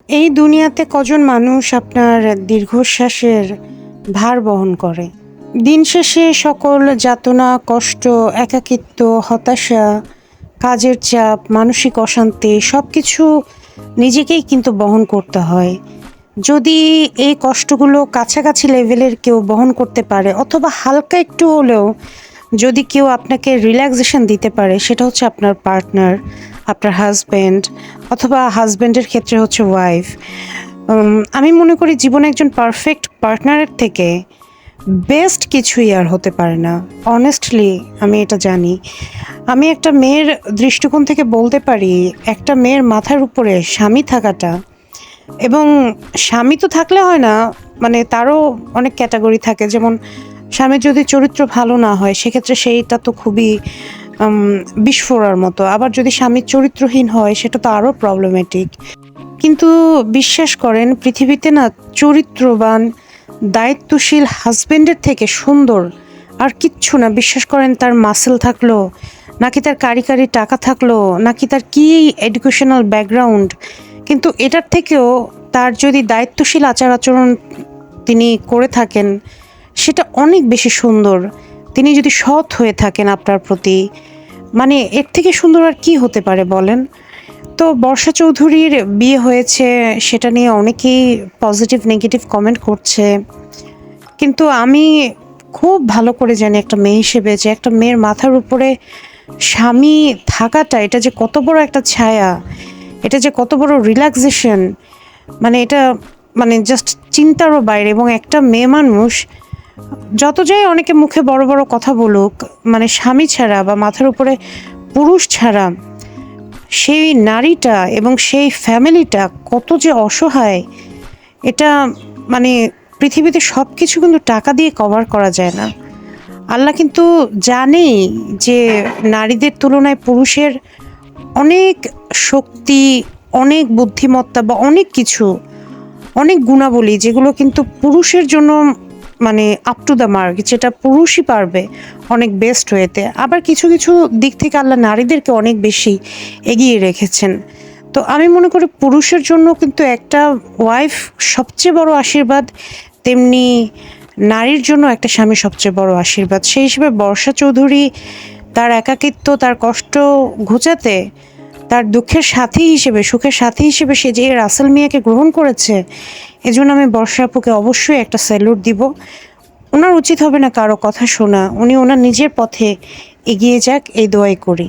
এই দুনিয়াতে কজন মানুষ আপনার দীর্ঘশ্বাসের ভার বহন করে? দিন শেষে সকল যাতনা, কষ্ট, একাকিত্ব, হতাশা, কাজের চাপ, মানসিক অশান্তি সবকিছু নিজেকেই কিন্তু বহন করতে হয়। যদি এই কষ্টগুলো কাছাকাছি লেভেলের কেউ বহন করতে পারে অথবা হালকা একটু হলেও যদি কেউ আপনাকে রিল্যাক্সেশন দিতে পারে, সেটা হচ্ছে আপনার পার্টনার, আপনার হাজব্যান্ড, অথবা হাজব্যান্ডের ক্ষেত্রে হচ্ছে ওয়াইফ। আমি মনে করি জীবনে একজন পারফেক্ট পার্টনারের থেকে বেস্ট কিছুই আর হতে পারে না। অনেস্টলি আমি এটা জানি। আমি একটা মেয়ের দৃষ্টিকোণ থেকে বলতে পারি, একটা মেয়ের মাথার উপরে স্বামী থাকাটা, এবং স্বামী তো থাকলে হয় না, মানে তারও অনেক ক্যাটাগরি থাকে। যেমন স্বামীর যদি চরিত্র ভালো না হয় সেক্ষেত্রে সেইটা তো খুবই বিস্ফোরার মতো। আবার যদি স্বামীর চরিত্রহীন হয় সেটা তো আরও প্রবলেমেটিক। কিন্তু বিশ্বাস করেন, পৃথিবীতে না চরিত্রবান, দায়িত্বশীল হাজবেন্ডের থেকে সুন্দর আর কিচ্ছু না। বিশ্বাস করেন, তার মাসেল থাকলো, নাকি তার কারি কারি টাকা থাকলো, নাকি তার কী এডুকেশনাল ব্যাকগ্রাউন্ড, কিন্তু এটার থেকেও তার যদি দায়িত্বশীল আচার আচরণ তিনি করে থাকেন, সেটা অনেক বেশি সুন্দর। তিনি যদি সৎ হয়ে থাকেন আপনার প্রতি, মানে এর থেকে সুন্দর আর কি হতে পারে বলেন? তো বর্ষা চৌধুরীর বিয়ে হয়েছে, সেটা নিয়ে অনেকেই পজিটিভ নেগেটিভ কমেন্ট করছে, কিন্তু আমি খুব ভালো করে জানি একটা মেয়ে হিসেবে যে একটা মেয়ের মাথার উপরে স্বামী থাকাটা, এটা যে কত বড় একটা ছায়া, এটা যে কত বড় রিল্যাক্সেশন, মানে এটা মানে জাস্ট চিন্তারও বাইরে। এবং একটা মেয়ে মানুষ যত যাই অনেকে মুখে বড় বড় কথা বলুক, মানে স্বামী ছাড়া বা মাথার উপরে পুরুষ ছাড়া সেই নারীটা এবং সেই ফ্যামিলিটা কত যে অসহায়, এটা মানে পৃথিবীতে সব কিছু কিন্তু টাকা দিয়ে কভার করা যায় না। আল্লাহ কিন্তু জানেই যে নারীদের তুলনায় পুরুষের অনেক শক্তি, অনেক বুদ্ধিমত্তা বা অনেক কিছু, অনেক গুণাবলী যেগুলো কিন্তু পুরুষের জন্য মানে আপ টু দ্য মার্ক, যেটা পুরুষই পারবে অনেক বেস্ট হয়েতে। আবার কিছু কিছু দিক থেকে আল্লাহ নারীদেরকে অনেক বেশি এগিয়ে রেখেছেন। তো আমি মনে করি পুরুষের জন্য কিন্তু একটা ওয়াইফ সবচেয়ে বড় আশীর্বাদ, তেমনি নারীর জন্য একটা স্বামী সবচেয়ে বড় আশীর্বাদ। সেই হিসেবে বর্ষা চৌধুরী তার একাকিত্ব, তার কষ্ট ঘোচাতে, তার দুঃখের সাথী হিসেবে, সুখের সাথী হিসেবে সে যে রাসেল মিয়াকে গ্রহণ করেছে, এজন্য আমি বর্ষা আপুকে অবশ্যই একটা স্যালুট দিব। ওনার উচিত হবে না কারো কথা শোনা, উনি ওনার নিজের পথে এগিয়ে যাক, এই দোয়াই করি।